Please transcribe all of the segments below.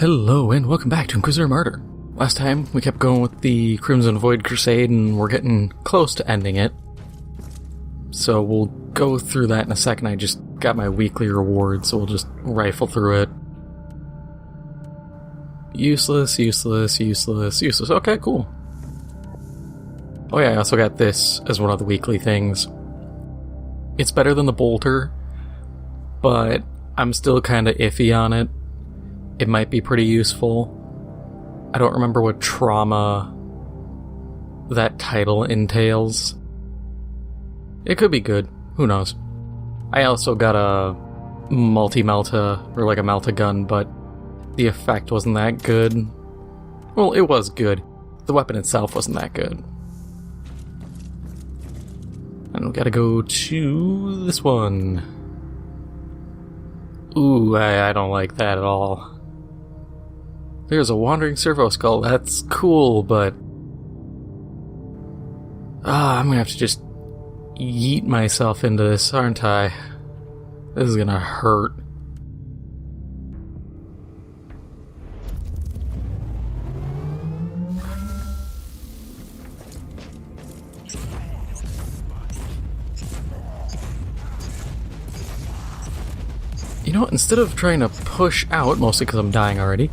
Hello and welcome back to Inquisitor Martyr. Last time we kept going with the Crimson Void Crusade and we're getting close to ending it. So we'll go through that in a second. I just got my weekly reward, so we'll just rifle through it. Useless. Okay, cool. Oh yeah, I also got this as one of the weekly things. It's better than the bolter, but I'm still kind of iffy on it. It might be pretty useful. I don't remember what trauma that title entails. It could be good. Who knows? I also got a multi-melta, or like a melta gun, but the effect wasn't that good. Well, it was good. The weapon itself wasn't that good. And we gotta go to this one. Ooh, I don't like that at all. There's a wandering servo skull. That's cool, but I'm gonna have to just yeet myself into this, aren't I? This is gonna hurt. You know what? Instead of trying to push out, mostly because I'm dying already,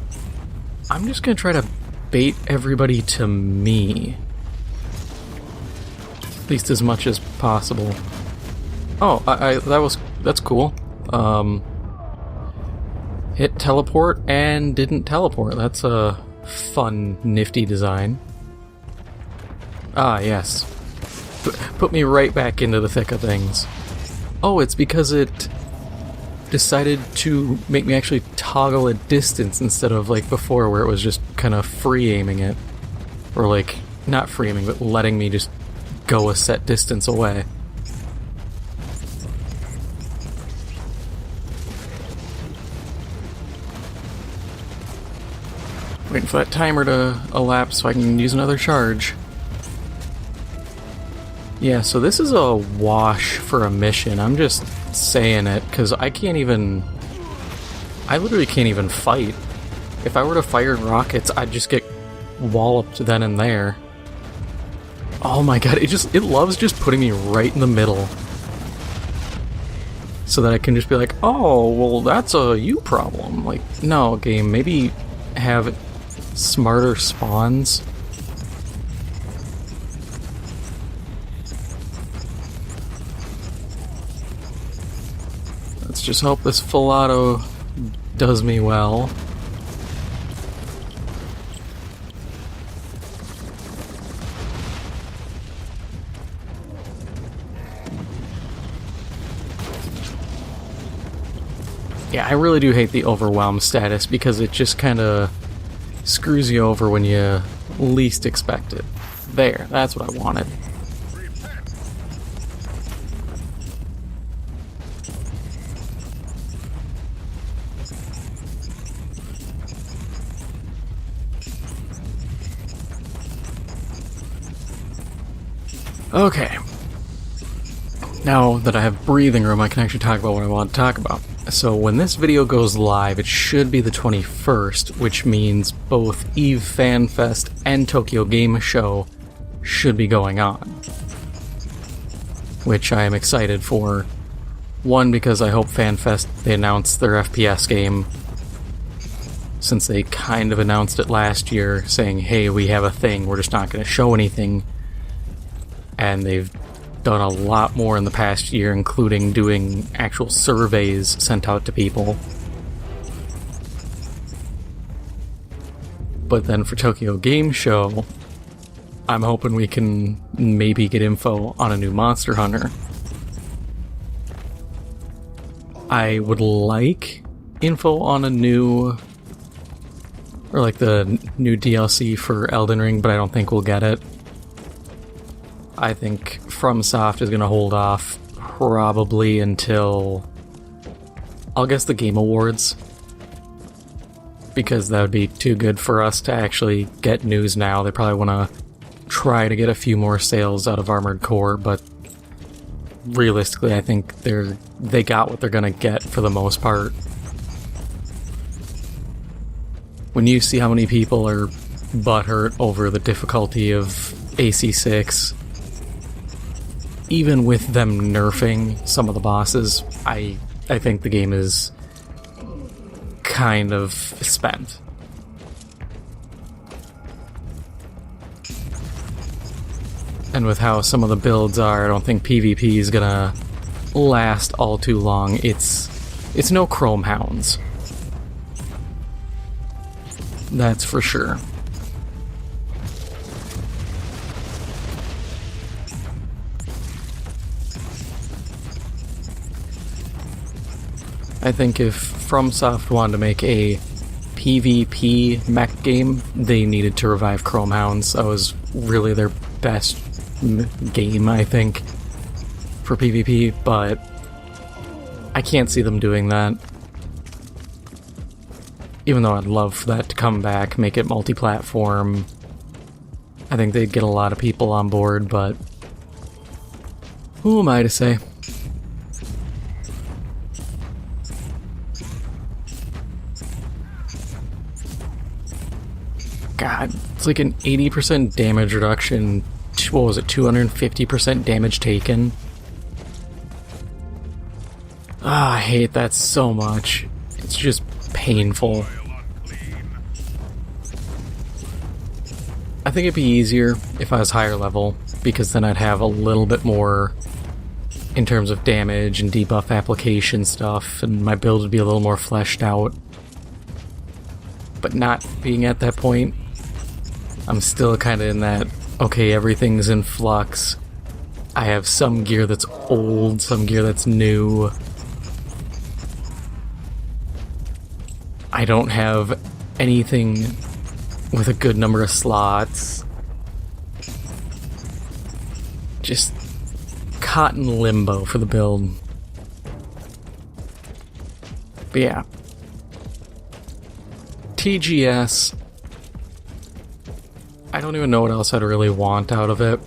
I'm just gonna try to bait everybody to me. At least as much as possible. Oh, that's cool. Hit teleport and didn't teleport. That's a fun, nifty design. Ah, yes. Put me right back into the thick of things. Oh, it's because it decided to make me actually toggle a distance instead of like before where it was just kind of free aiming it. Or like, not free aiming, but letting me just go a set distance away. Waiting for that timer to elapse so I can use another charge. Yeah, so this is a wash for a mission. I'm just saying it, because I literally can't even fight. If I were to fire rockets, I'd just get walloped then and there. Oh my god, it loves just putting me right in the middle. So that I can just be like, oh, well that's a you problem. Like, no, game, maybe have smarter spawns. Let's just hope this full auto does me well. Yeah, I really do hate the overwhelm status because it just kind of screws you over when you least expect it. There, that's what I wanted. Okay. Now that I have breathing room, I can actually talk about what I want to talk about. So when this video goes live, it should be the 21st, which means both EVE Fan Fest and Tokyo Game Show should be going on. Which I am excited for. One, because I hope Fan Fest, they announce their FPS game, since they kind of announced it last year, saying, hey, we have a thing, we're just not going to show anything. And they've done a lot more in the past year, including doing actual surveys sent out to people. But then for Tokyo Game Show, I'm hoping we can maybe get info on a new Monster Hunter. I would like info on a new, or like the new DLC for Elden Ring, but I don't think we'll get it. I think FromSoft is going to hold off probably until, I'll guess, the Game Awards, because that would be too good for us to actually get news now. They probably want to try to get a few more sales out of Armored Core, but realistically I think they got what they're going to get for the most part. when you see how many people are butthurt over the difficulty of AC6, even with them nerfing some of the bosses, I think the game is kind of spent. And with how some of the builds are, I don't think PvP is gonna last all too long. It's no Chrome Hounds. That's for sure. I think if FromSoft wanted to make a PvP mech game, they needed to revive Chrome Hounds. That was really their best game, I think, for PvP, but I can't see them doing that. Even though I'd love for that to come back, make it multi-platform. I think they'd get a lot of people on board, but who am I to say? God, it's like an 80% damage reduction. What was it, 250% damage taken? Ah, I hate that so much. It's just painful. I think it'd be easier if I was higher level, because then I'd have a little bit more in terms of damage and debuff application stuff, and my build would be a little more fleshed out. But not being at that point, I'm still kind of in that, okay, everything's in flux. I have some gear that's old, some gear that's new. I don't have anything with a good number of slots. Just caught in limbo for the build. But yeah. TGS. I don't even know what else I'd really want out of it.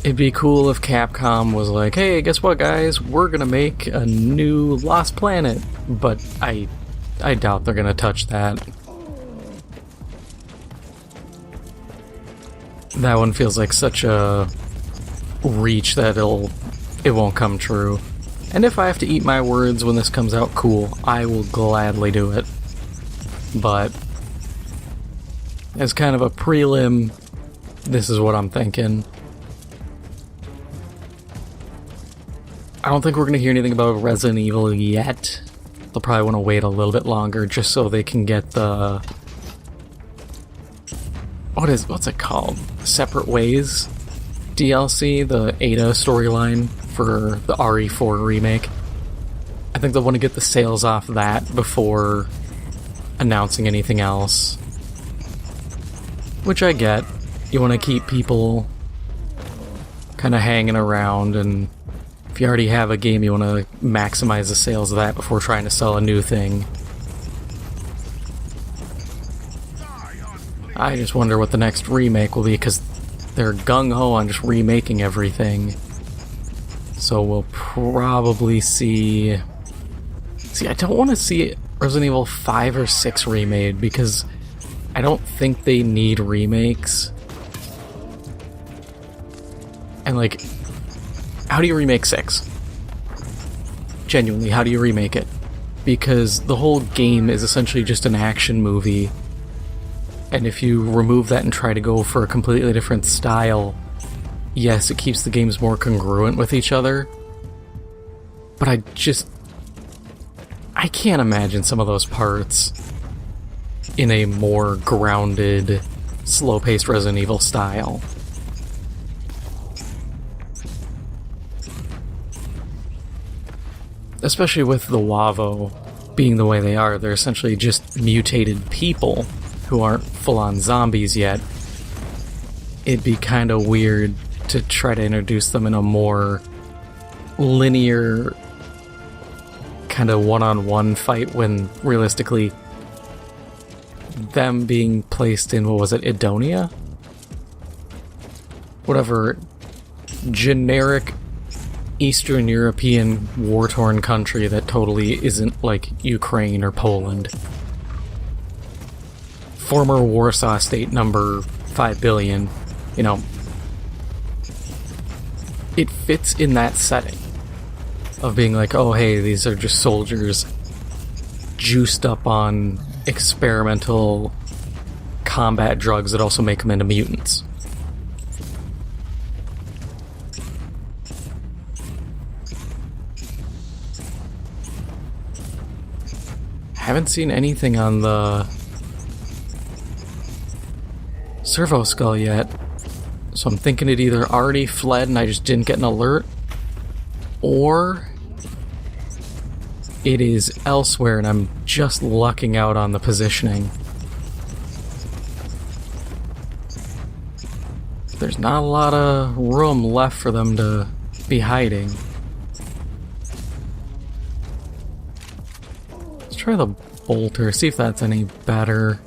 It'd be cool if Capcom was like, hey, guess what, guys? We're gonna make a new Lost Planet. But I doubt they're gonna touch that. That one feels like such a reach that it won't come true. And if I have to eat my words when this comes out, cool. I will gladly do it. But as kind of a prelim, this is what I'm thinking. I don't think we're going to hear anything about Resident Evil yet. They'll probably want to wait a little bit longer just so they can get the... What's it called? Separate Ways DLC, the Ada storyline for the RE4 remake. I think they'll want to get the sales off that before announcing anything else. Which I get. You want to keep people kind of hanging around, and if you already have a game, you want to maximize the sales of that before trying to sell a new thing. I just wonder what the next remake will be, because they're gung-ho on just remaking everything. So we'll probably see... See, I don't want to see Resident Evil 5 or 6 remade, because I don't think they need remakes. And, like, how do you remake 6? Genuinely, how do you remake it? Because the whole game is essentially just an action movie. And if you remove that and try to go for a completely different style, yes, it keeps the games more congruent with each other. But I can't imagine some of those parts in a more grounded, slow-paced Resident Evil style. Especially with the WAVO being the way they are, they're essentially just mutated people who aren't full-on zombies yet. It'd be kind of weird to try to introduce them in a more linear kind of one-on-one fight when realistically them being placed in, what was it, Edonia? Whatever generic Eastern European war-torn country that totally isn't like Ukraine or Poland. Former Warsaw State number 5 billion, you know, it fits in that setting of being like, oh hey, these are just soldiers juiced up on experimental combat drugs that also make them into mutants. Haven't seen anything on the servo skull yet, so I'm thinking it either already fled and I just didn't get an alert, or it is elsewhere and I'm just lucking out on the positioning. There's not a lot of room left for them to be hiding. Let's try the bolter, see if that's any better.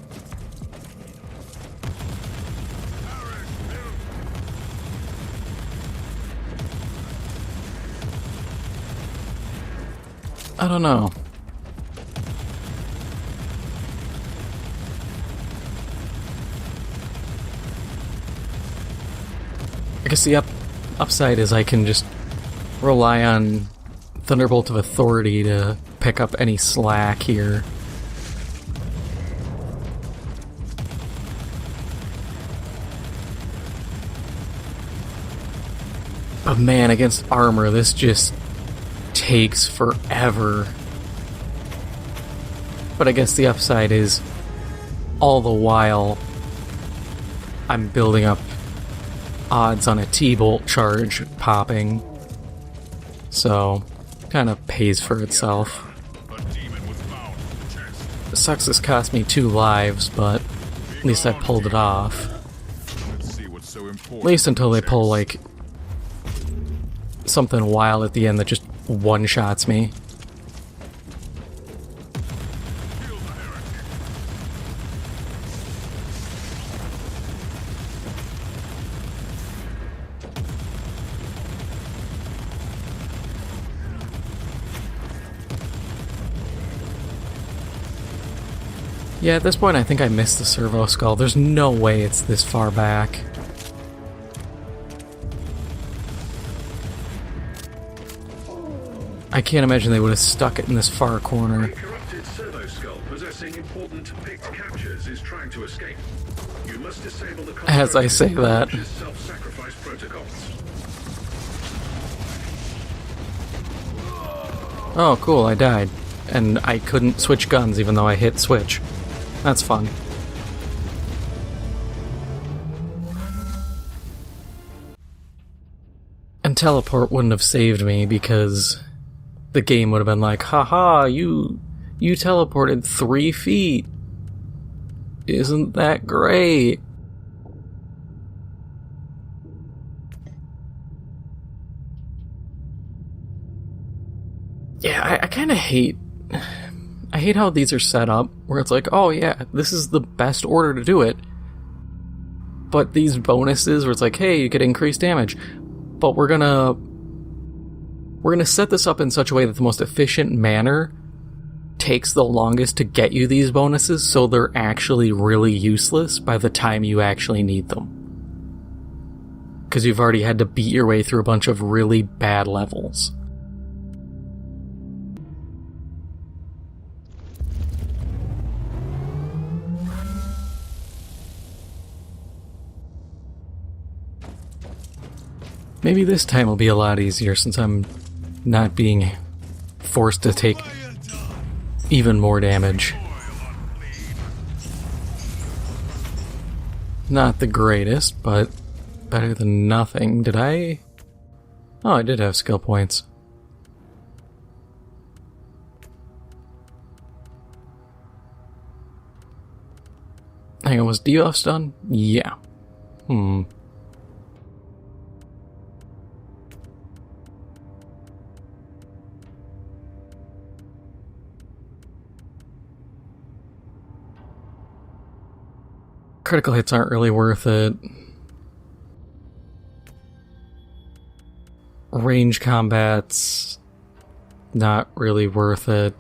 I don't know. I guess the upside is I can just rely on Thunderbolt of Authority to pick up any slack here. But man, against armor, this just takes forever. But I guess the upside is all the while I'm building up odds on a T-bolt charge popping, so kind of pays for itself. It sucks this cost me 2 lives, but at least I pulled it off. At least until they pull like something wild at the end that just one-shots me. Yeah, at this point I think I missed the servo skull. There's no way it's this far back. I can't imagine they would have stuck it in this far corner. A corrupted servo skull possessing important picked captures is trying to escape. You must disable the As I say that. self-sacrifice protocols. Oh, cool, I died. And I couldn't switch guns even though I hit switch. That's fun. And teleport wouldn't have saved me because the game would have been like, haha, you teleported 3 feet. Isn't that great? Yeah, I kind of hate how these are set up, where it's like, oh yeah, this is the best order to do it. But these bonuses where it's like, hey, you get increased damage. But we're gonna set this up in such a way that the most efficient manner takes the longest to get you these bonuses, so they're actually really useless by the time you actually need them. Because you've already had to beat your way through a bunch of really bad levels. Maybe this time will be a lot easier since I'm not being forced to take even more damage. Not the greatest, but better than nothing. Did I? Oh, I did have skill points. Hang on, was debuffs done? Yeah. Critical hits aren't really worth it. range combat's not really worth it.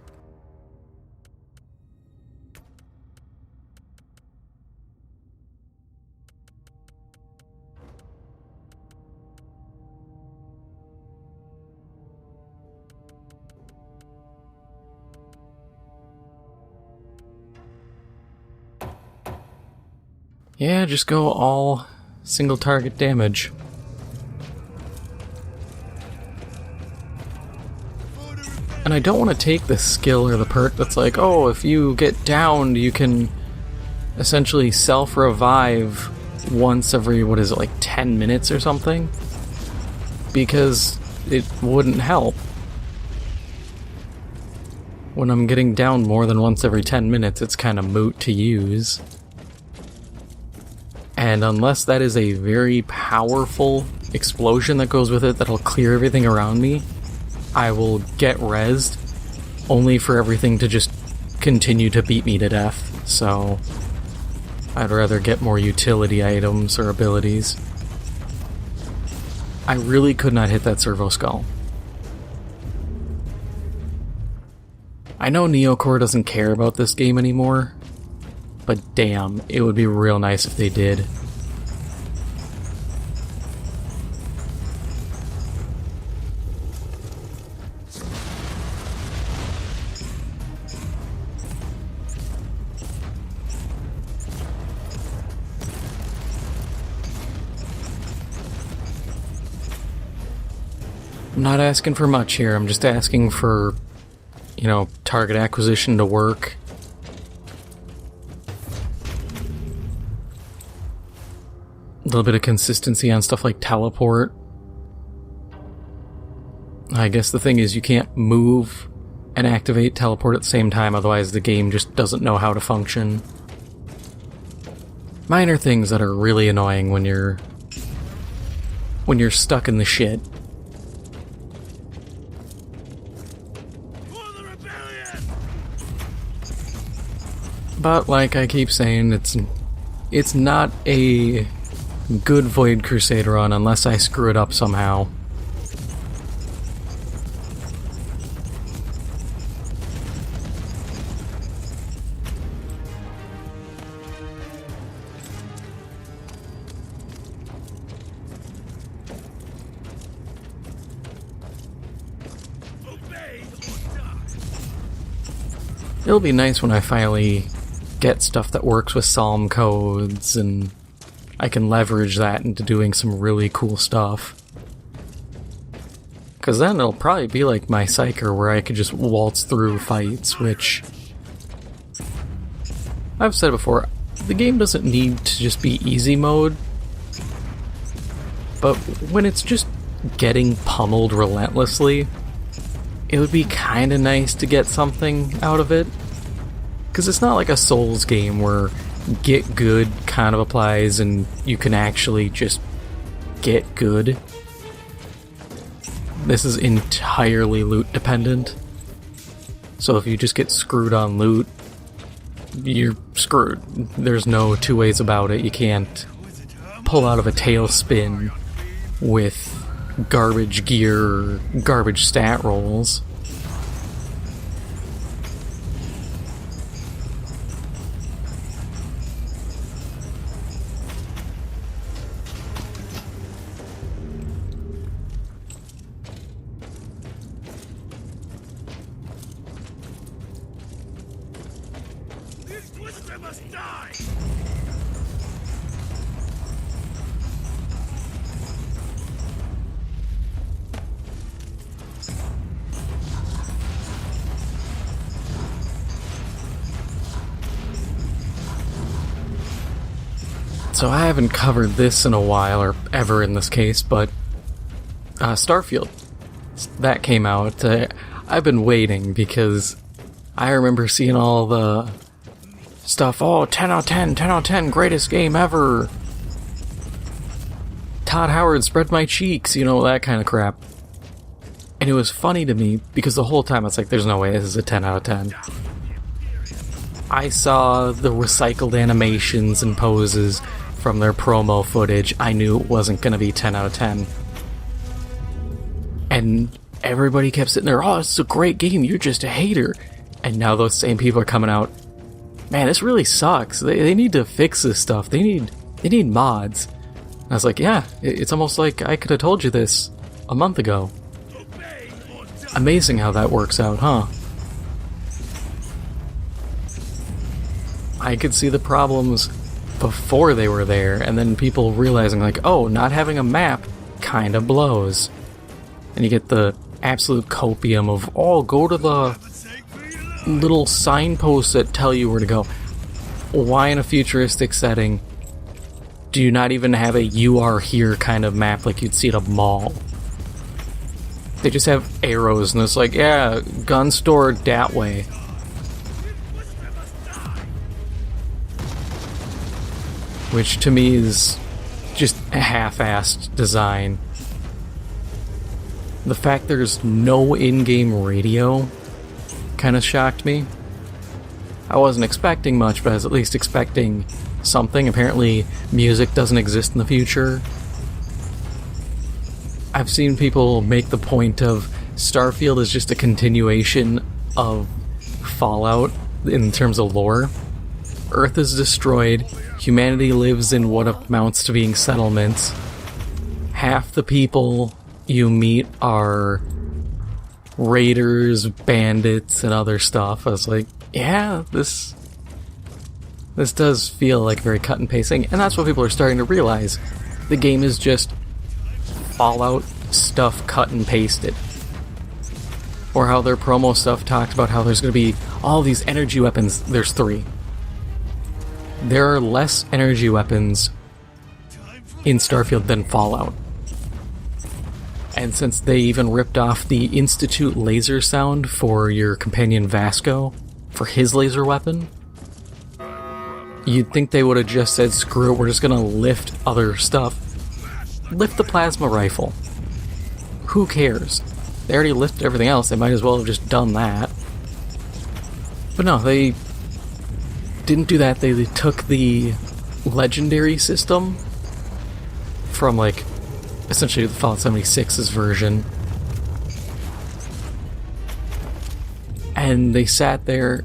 Yeah, just go all single target damage. And I don't want to take the skill or the perk that's like, oh, if you get downed, you can essentially self-revive once every, 10 minutes or something? Because it wouldn't help. When I'm getting downed more than once every 10 minutes, it's kind of moot to use. And unless that is a very powerful explosion that goes with it that'll clear everything around me, I will get rezzed, only for everything to just continue to beat me to death. So I'd rather get more utility items or abilities. I really could not hit that servo skull. I know Neocore doesn't care about this game anymore, but damn, it would be real nice if they did. I'm not asking for much here, I'm just asking for, target acquisition to work. A little bit of consistency on stuff like teleport. I guess the thing is you can't move and activate teleport at the same time, otherwise the game just doesn't know how to function. Minor things that are really annoying when you're stuck in the shit. But like I keep saying, it's not a good Void Crusader run unless I screw it up somehow. It'll be nice when I finally get stuff that works with Psalm codes, and I can leverage that into doing some really cool stuff. Because then it'll probably be like my Psyker, where I could just waltz through fights, which I've said before, the game doesn't need to just be easy mode, but when it's just getting pummeled relentlessly, it would be kinda nice to get something out of it. Because it's not like a Souls game where get good kind of applies and you can actually just get good. This is entirely loot dependent. So if you just get screwed on loot, you're screwed. There's no two ways about it. You can't pull out of a tailspin with garbage gear or garbage stat rolls. must die! So I haven't covered this in a while, or ever in this case, but Starfield. That came out. I've been waiting because I remember seeing all the stuff, 10 out of 10, 10 out of 10, greatest game ever. Todd Howard spread my cheeks, that kind of crap. And it was funny to me because the whole time it's like, there's no way this is a 10 out of 10. I saw the recycled animations and poses from their promo footage. I knew it wasn't going to be 10 out of 10. And everybody kept sitting there, oh, it's a great game, you're just a hater. And now those same people are coming out, man, this really sucks. They need to fix this stuff. They need mods. And I was like, yeah, it's almost like I could have told you this a month ago. Amazing how that works out, huh? I could see the problems before they were there, and then people realizing like, oh, not having a map kind of blows. And you get the absolute copium of, oh, go to the little signposts that tell you where to go. Why in a futuristic setting do you not even have a you are here kind of map like you'd see at a mall? They just have arrows and it's like, yeah, gun store that way. Which to me is just a half-assed design. The fact there's no in-game radio kind of shocked me. I wasn't expecting much, but I was at least expecting something. Apparently, music doesn't exist in the future. I've seen people make the point of Starfield is just a continuation of Fallout in terms of lore. Earth is destroyed, humanity lives in what amounts to being settlements. Half the people you meet are raiders, bandits, and other stuff. I was like, yeah, this does feel like very cut and pasting, and that's what people are starting to realize. The game is just Fallout stuff cut and pasted. Or how their promo stuff talked about how there's going to be all these energy weapons. There's 3. There are less energy weapons in Starfield than Fallout. And since they even ripped off the Institute laser sound for your companion Vasco, for his laser weapon, you'd think they would have just said, screw it, we're just gonna lift other stuff. Lift the plasma rifle. Who cares? They already lifted everything else, they might as well have just done that. But no, they didn't do that. They took the legendary system from, like, essentially the Fallout 76's version, and they sat there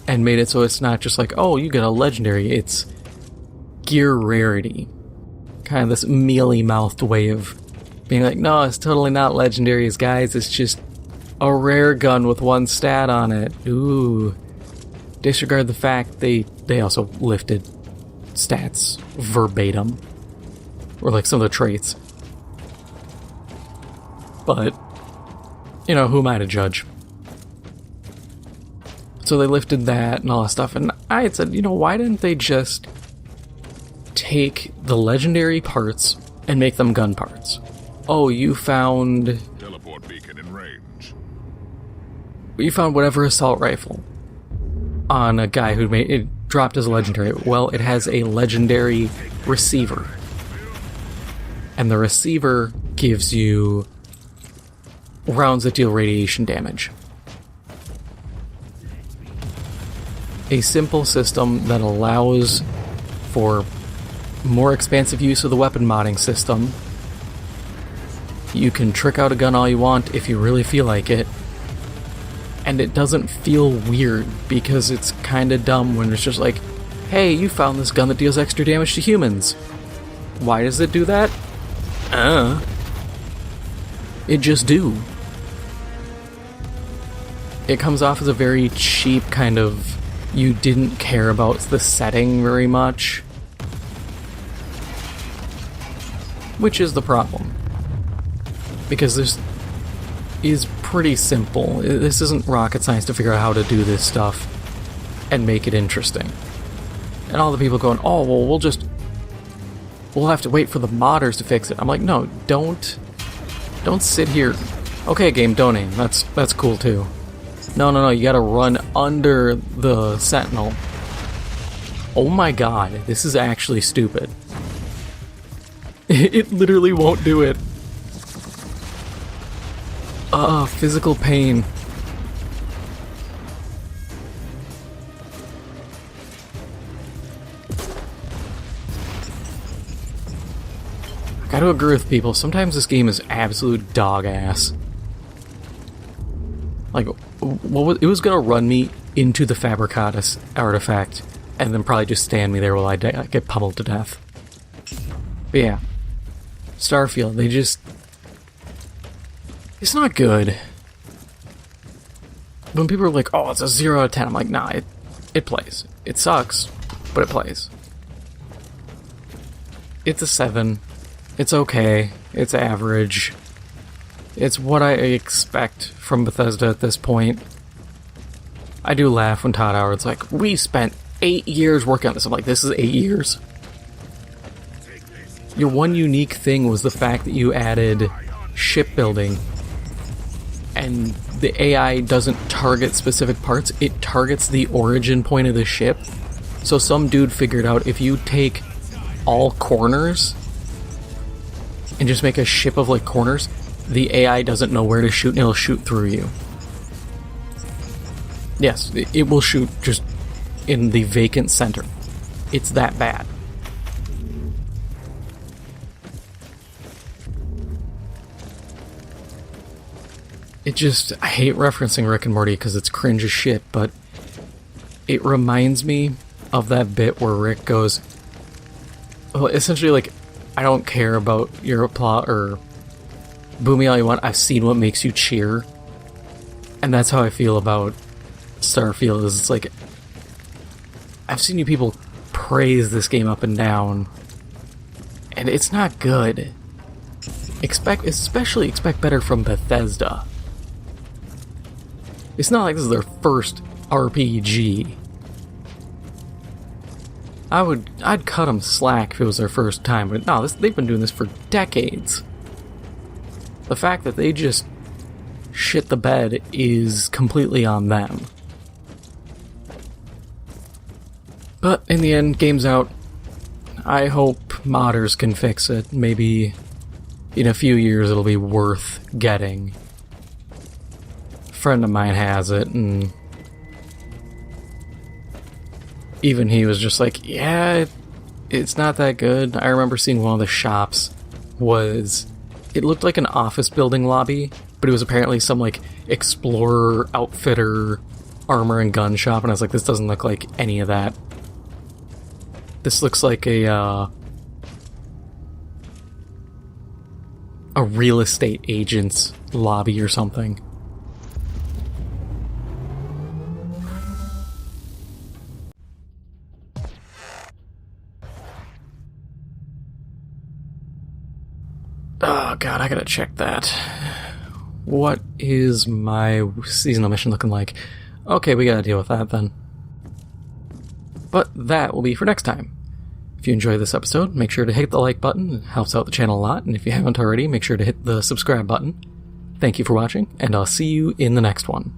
and made it so it's not just like, oh, you get a legendary, it's gear rarity. Kind of this mealy-mouthed way of being like, no, it's totally not legendaries, guys, it's just a rare gun with 1 stat on it. Ooh. Disregard the fact they also lifted stats verbatim. Or like some of the traits. But, you know, who am I to judge? So they lifted that and all that stuff, and I had said, you know, why didn't they just take the legendary parts and make them gun parts? Oh, you found... Teleport beacon in range. You found whatever assault rifle on a guy who made it, dropped as a legendary. Well, it has a legendary receiver. And the receiver gives you rounds that deal radiation damage. A simple system that allows for more expansive use of the weapon modding system. You can trick out a gun all you want if you really feel like it. And it doesn't feel weird because it's kinda dumb when it's just like, hey, you found this gun that deals extra damage to humans. Why does it do that? It just do. It comes off as a very cheap kind of, you didn't care about the setting very much. Which is the problem. Because this is pretty simple. This isn't rocket science to figure out how to do this stuff and make it interesting. And all the people going, oh, well, we'll have to wait for the modders to fix it. I'm like, no, don't sit here. Okay, game, don't aim. That's cool too. No, you gotta run under the sentinel. Oh my god, this is actually stupid. It literally won't do it. Physical pain. Gotta agree with people, sometimes this game is absolute dog ass. Like, it was gonna run me into the Fabricatus artifact, and then probably just stand me there while I get pummeled to death. But yeah. Starfield, it's not good. When people are like, oh, it's a 0 out of 10, I'm like, nah, it plays. It sucks, but it plays. It's a 7. It's okay. It's average. It's what I expect from Bethesda at this point. I do laugh when Todd Howard's like, we spent 8 years working on this. I'm like, this is 8 years? Your one unique thing was the fact that you added shipbuilding, and the AI doesn't target specific parts, it targets the origin point of the ship. So some dude figured out if you take all corners and just make a ship of like corners, the AI doesn't know where to shoot and it'll shoot through you. Yes, it will shoot just in the vacant center. It's that bad. I hate referencing Rick and Morty because it's cringe as shit, but it reminds me of that bit where Rick goes, well, essentially like, I don't care about your applause, or boo me all you want, I've seen what makes you cheer. And that's how I feel about Starfield, is it's like, I've seen you people praise this game up and down, and it's not good. Especially expect better from Bethesda. It's not like this is their first RPG. I'd cut them slack if it was their first time, but no, they've been doing this for decades. The fact that they just shit the bed is completely on them. But in the end, game's out. I hope modders can fix it. Maybe in a few years it'll be worth getting. A friend of mine has it, and even he was just like, yeah, it's not that good. I remember seeing one of the shops it looked like an office building lobby, but it was apparently some like explorer, outfitter, armor and gun shop, and I was like, this doesn't look like any of that. This looks like a real estate agent's lobby or something. Oh god, I gotta check that. What is my seasonal mission looking like? Okay, we gotta deal with that then. But that will be for next time. If you enjoyed this episode, make sure to hit the like button. It helps out the channel a lot. And if you haven't already, make sure to hit the subscribe button. Thank you for watching, and I'll see you in the next one.